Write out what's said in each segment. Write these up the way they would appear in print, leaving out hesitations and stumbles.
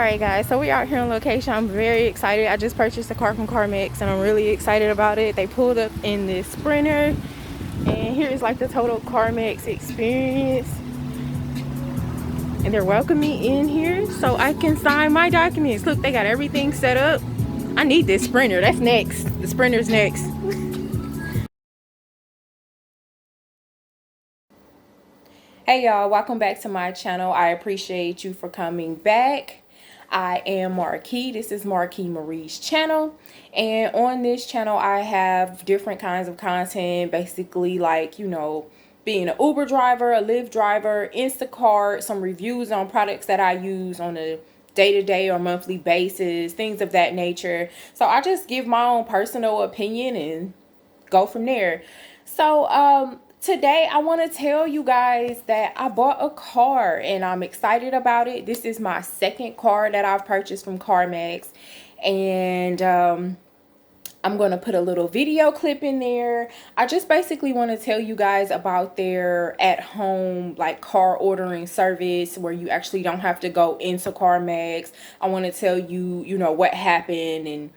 Alright guys, so we out here on location. I'm very excited. I just purchased a car from Carmax and I'm really excited about it. They pulled up in this Sprinter and here is like the total Carmax experience. And they're welcoming me in here so I can sign my documents. Look, they got everything set up. I need this Sprinter. That's next. The Sprinter's next. Hey y'all, welcome back to my channel. I appreciate you for coming back. I am Marquis. This is Marquis Marie's channel, and on this channel I have different kinds of content, basically like, you know, being an Uber driver, a Lyft driver, Instacart, some reviews on products that I use on a day-to-day or monthly basis, things of that nature. So I just give my own personal opinion and go from there. So today I want to tell you guys that I bought a car and I'm excited about it. This is my second car that I've purchased from Carmax, and I'm going to put a little video clip in there. I just basically want to tell you guys about their at-home like car ordering service where you actually don't have to go into Carmax. I want to tell you, you know, what happened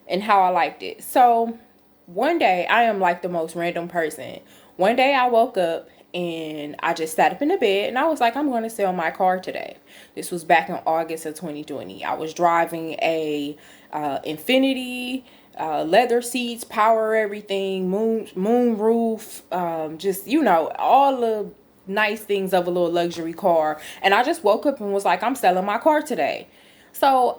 and how I liked it. So one day, I am like the most random person. One day I woke up and I just sat up in the bed and I was like, I'm going to sell my car today. This was back in August of 2020. I was driving a Infinity, leather seats, power everything, moon roof, just, you know, all the nice things of a little luxury car. And I just woke up and was like, I'm selling my car today. So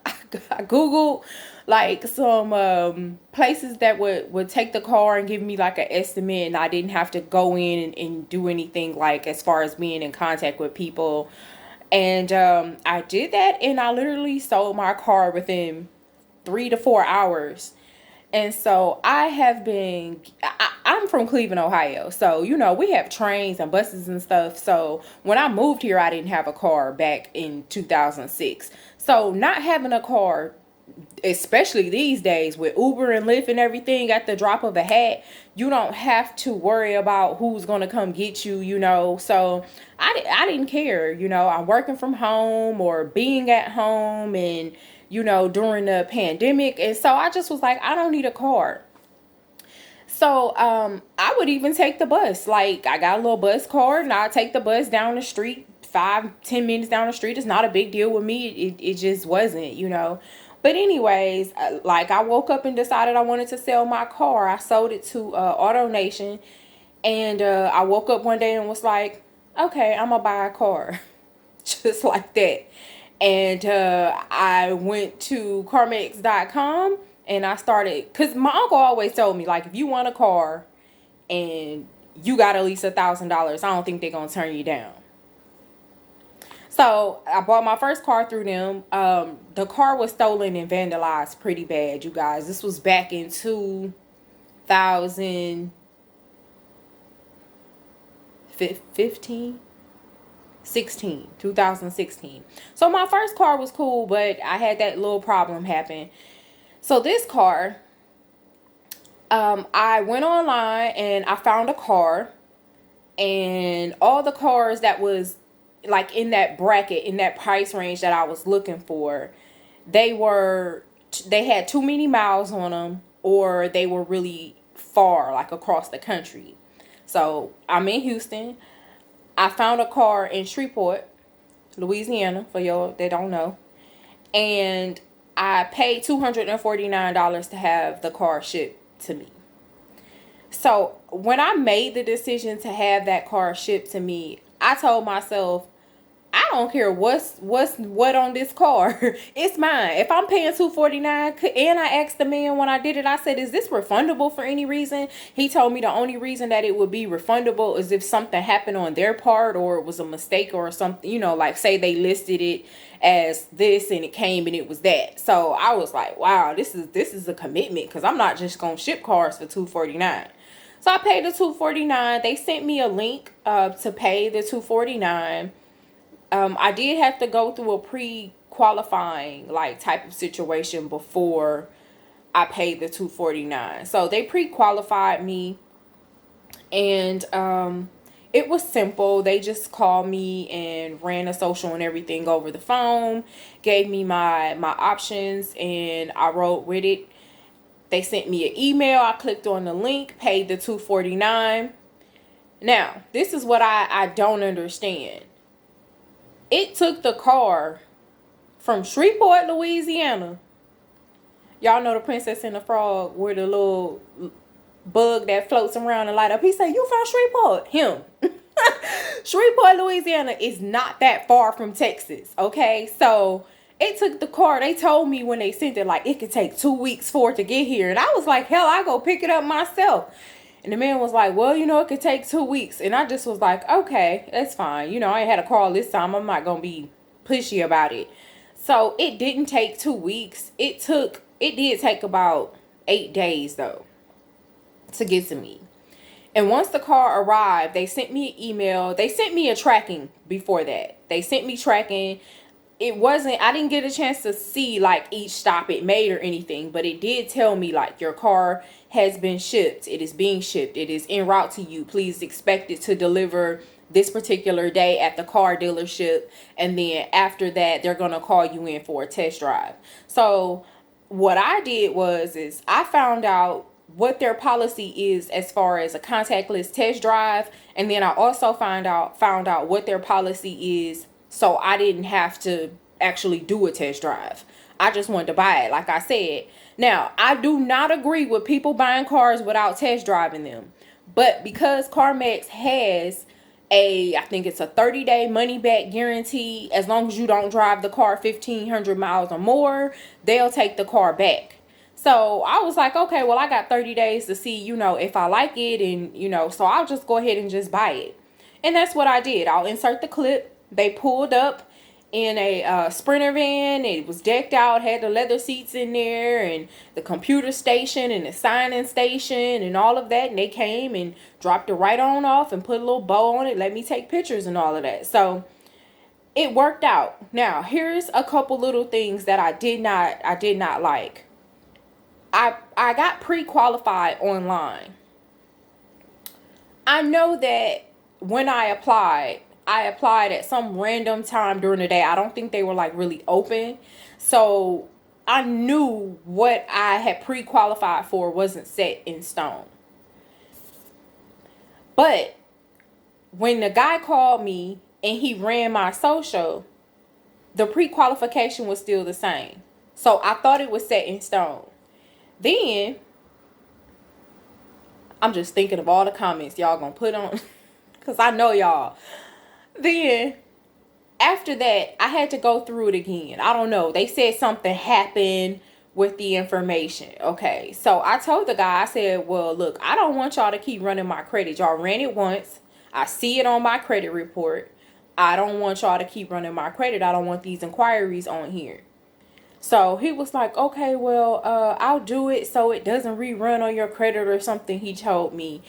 I Googled like some places that would take the car and give me like an estimate, and I didn't have to go in and do anything like as far as being in contact with people. And I did that, and I literally sold my car within 3 to 4 hours. And so I'm from Cleveland, Ohio. So, you know, we have trains and buses and stuff. So when I moved here, I didn't have a car back in 2006. So not having a car, especially these days with Uber and Lyft and everything at the drop of a hat, you don't have to worry about who's going to come get you, you know. So I didn't care, you know. I'm working from home or being at home, and you know, during the pandemic. And so I just was like, I don't need a car. So I would even take the bus. Like, I got a little bus card and I'll take the bus down the street, 5-10 minutes down the street. It's not a big deal with me. It just wasn't, you know. But anyways, like, I woke up and decided I wanted to sell my car. I sold it to AutoNation, and I woke up one day and was like, okay, I'm gonna buy a car. Just like that. And I went to Carmax.com and I started, because my uncle always told me, like, if you want a car and you got at least $1,000, I don't think they're gonna turn you down. So I bought my first car through them. The car was stolen and vandalized pretty bad, you guys. This was back in 2015, 2016. So my first car was cool, but I had that little problem happen. So this car, I went online and I found a car, and all the cars that was like in that bracket, in that price range that I was looking for, they had too many miles on them, or they were really far, like across the country. So I'm in Houston. I found a car in Shreveport, Louisiana, for y'all that don't know. And I paid $249 to have the car shipped to me. So when I made the decision to have that car shipped to me, I told myself, I don't care what on this car. It's mine. If I'm paying $249, and I asked the man when I did it, I said, is this refundable for any reason? He told me the only reason that it would be refundable is if something happened on their part, or it was a mistake or something, you know, like say they listed it as this and it came and it was that. So I was like, wow, this is a commitment, because I'm not just gonna ship cars for $249. So I paid the $249. They sent me a link to pay the $249. I did have to go through a pre-qualifying like type of situation before I paid the $249. So they pre-qualified me, and It was simple. They just called me and ran a social and everything over the phone, gave me my options, and I wrote with it. They sent me an email. I clicked on the link, paid the $249. Now, this is what I don't understand. It took the car from Shreveport, Louisiana. Y'all know the Princess and the Frog, where the little bug that floats around and light up. He said, "You from Shreveport?" Him. Shreveport, Louisiana is not that far from Texas. Okay, so it took the car. They told me when they sent it, like, it could take 2 weeks for it to get here. And I was like, hell, I go pick it up myself. And the man was like, well, it could take 2 weeks. And I just was like, okay, that's fine. I ain't had a car all this time. I'm not going to be pushy about it. So it didn't take 2 weeks. It did take about 8 days, though, to get to me. And once the car arrived, they sent me an email. They sent me a tracking before that. They sent me tracking. I didn't get a chance to see like each stop it made or anything, but it did tell me like, your car has been shipped. It is being shipped. It is en route to you. Please expect it to deliver this particular day at the car dealership. And then after that, they're going to call you in for a test drive. So what I did is I found out what their policy is as far as a contactless test drive. And then I also found out what their policy is, so I didn't have to actually do a test drive. I just wanted to buy it, like I said. Now, I do not agree with people buying cars without test driving them. But because Carmax has I think it's a 30-day money-back guarantee, as long as you don't drive the car 1,500 miles or more, they'll take the car back. So I was like, okay, well, I got 30 days to see, if I like it. And, so I'll just go ahead and just buy it. And that's what I did. I'll insert the clip. They pulled up in a Sprinter van. It was decked out, had the leather seats in there and the computer station and the signing station and all of that. And they came and dropped it right on off and put a little bow on it, let me take pictures and all of that. So it worked out. Now, here's a couple little things that I did not like. I got pre-qualified online. I know that when I applied at some random time during the day. I don't think they were like really open. So I knew what I had pre-qualified for wasn't set in stone. But when the guy called me and he ran my social, the pre-qualification was still the same. So I thought it was set in stone. Then I'm just thinking of all the comments y'all gonna put on, because I know y'all. Then after that, I had to go through it again. I don't know. They said something happened with the information. Okay, so I told the guy, I said, well, look, I don't want y'all to keep running my credit. Y'all ran it once. I see it on my credit report. I don't want y'all to keep running my credit. I don't want these inquiries on here. So he was like, okay, well, I'll do it so it doesn't rerun on your credit or something, he told me.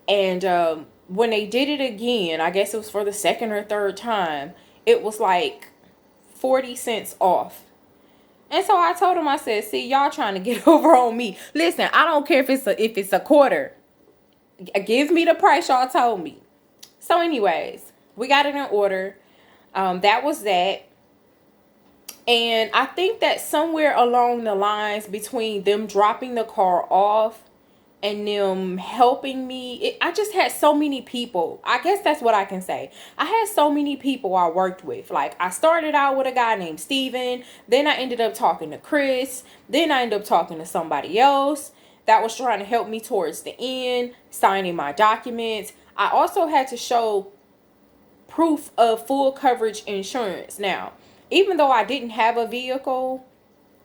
And when they did it again, I guess it was for the second or third time, it was like 40 cents off. And so I told him, I said, see, y'all trying to get over on me. Listen, I don't care if it's a quarter. Give me the price y'all told me. So anyways, we got it in order. That was that. And I think that somewhere along the lines between them dropping the car off and them helping me, I just had so many people. I guess that's what I can say. I had so many people I worked with. Like, I started out with a guy named Steven. Then I ended up talking to Chris. Then I ended up talking to somebody else that was trying to help me towards the end, signing my documents. I also had to show proof of full coverage insurance. Now, even though I didn't have a vehicle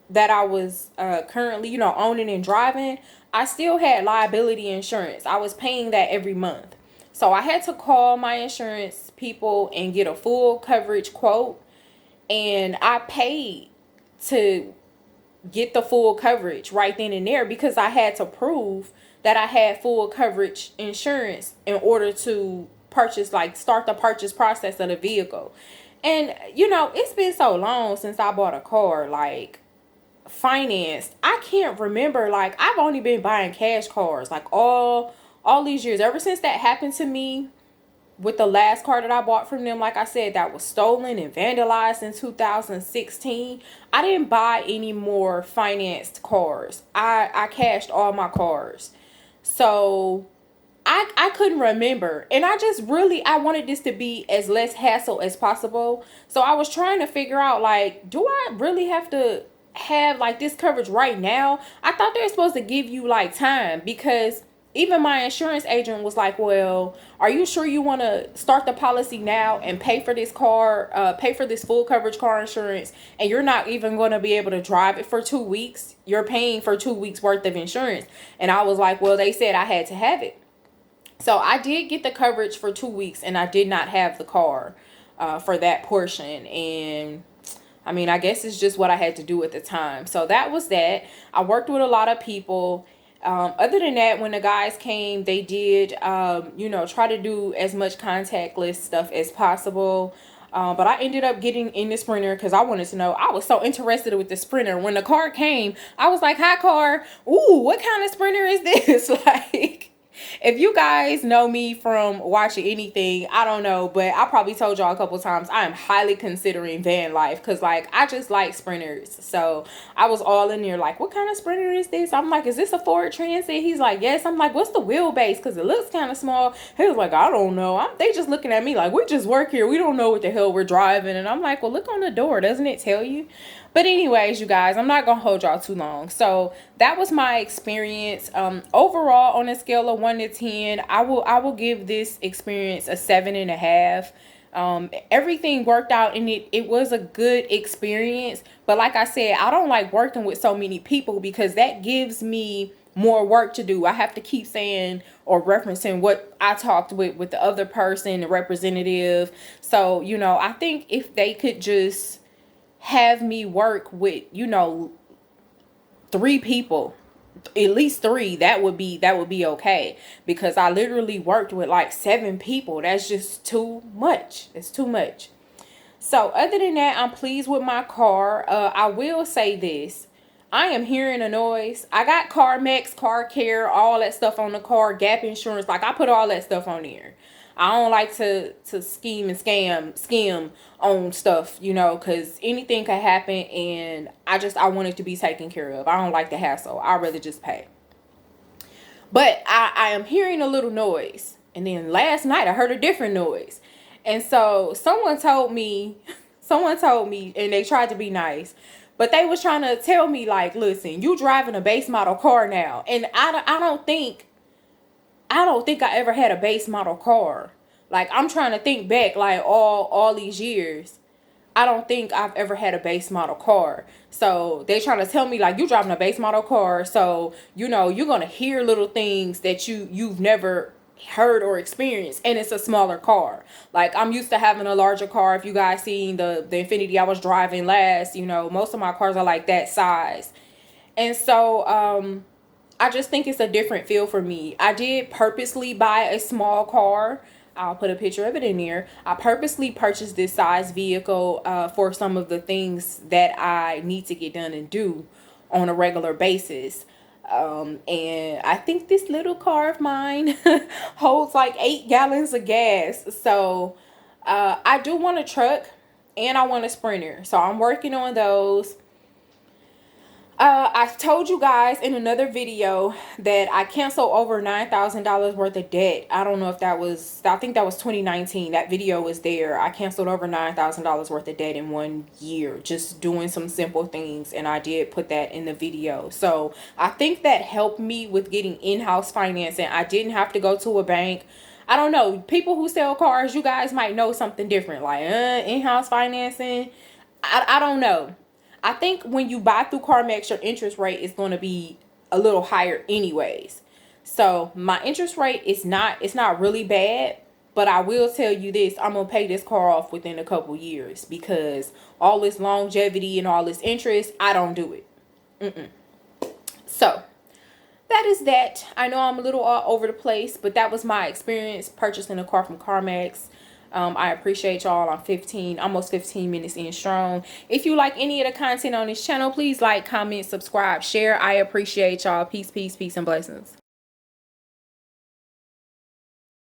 that I was currently, owning and driving, I still had liability insurance. I was paying that every month. So I had to call my insurance people and get a full coverage quote. And I paid to get the full coverage right then and there, because I had to prove that I had full coverage insurance in order to start the purchase process of the vehicle. And, it's been so long since I bought a car, like, financed. I can't remember, like, I've only been buying cash cars, like, all these years. Ever since that happened to me, with the last car that I bought from them, like I said, that was stolen and vandalized in 2016, I didn't buy any more financed cars. I cashed all my cars. So I couldn't remember, and I wanted this to be as less hassle as possible. So I was trying to figure out, like, do I really have to have like this coverage right now? I thought they were supposed to give you like time, because even my insurance agent was like, well, are you sure you want to start the policy now and pay for this pay for this full coverage car insurance, and you're not even going to be able to drive it for 2 weeks? You're paying for 2 weeks worth of insurance. And I was like, well, they said I had to have it. So I did get the coverage for 2 weeks, and I did not have the car for that portion. And I mean, I guess it's just what I had to do at the time. So that was that. I worked with a lot of people. Other than that, when the guys came, they did, try to do as much contactless stuff as possible. But I ended up getting in the Sprinter because I wanted to know. I was so interested with the Sprinter. When the car came, I was like, hi, car. Ooh, what kind of Sprinter is this? Like, if you guys know me from watching anything, I don't know, but I probably told y'all a couple times, I am highly considering van life, because like I just like Sprinters. So I was all in there like, what kind of Sprinter is this? I'm like, is this a Ford Transit? He's like, yes. I'm like, what's the wheelbase? Because it looks kind of small. He was like, I don't know. They just looking at me like, we just work here, we don't know what the hell we're driving. And I'm like, well, look on the door, doesn't it tell you? But anyways, you guys, I'm not gonna hold y'all too long. So that was my experience. Overall, on a scale of 1 to 10, I will give this experience a 7.5. Everything worked out, and it was a good experience. But like I said, I don't like working with so many people, because that gives me more work to do. I have to keep saying or referencing what I talked with the other person, the representative. So, I think if they could just have me work with 3 people, at least 3, that would be okay, because I literally worked with like 7 people. That's just too much. It's too much. So other than that, I'm pleased with my car. I will say this, I am hearing a noise. I got Carmax, car care, all that stuff on the car, gap insurance, like I put all that stuff on there. I don't like to scheme and skim on stuff, because anything could happen, and I want it to be taken care of. I don't like the hassle. I'd rather just pay. But I am hearing a little noise. And then last night I heard a different noise. And so someone told me, and they tried to be nice, but they was trying to tell me like, listen, you driving a base model car now. And I don't think I ever had a base model car. Like, I'm trying to think back, like all these years, I don't think I've ever had a base model car. So they trying to tell me like, you driving a base model car, so you're gonna hear little things that you've never heard or experienced, and it's a smaller car. Like, I'm used to having a larger car. If you guys seen the Infiniti I was driving last, most of my cars are like that size. And so I just think it's a different feel for me. I did purposely buy a small car. I'll put a picture of it in there. I purposely purchased this size vehicle for some of the things that I need to get done and do on a regular basis. And I think this little car of mine holds like 8 gallons of gas. So I do want a truck, and I want a Sprinter. So I'm working on those. I told you guys in another video that I canceled over $9,000 worth of debt. I don't know if I think that was 2019. That video was there. I canceled over $9,000 worth of debt in 1 year, just doing some simple things. And I did put that in the video. So I think that helped me with getting in-house financing. I didn't have to go to a bank. I don't know. People who sell cars, you guys might know something different. Like, in-house financing. I don't know. I think when you buy through Carmax, your interest rate is going to be a little higher anyways. So my interest rate it's not really bad, but I will tell you this, I'm going to pay this car off within a couple years, because all this longevity and all this interest, I don't do it. So that is that. I know I'm a little all over the place, but that was my experience purchasing a car from Carmax. I appreciate y'all. I'm almost 15 minutes in strong. If you like any of the content on this channel, please like, comment, subscribe, share. I appreciate y'all. Peace, peace, peace, and blessings.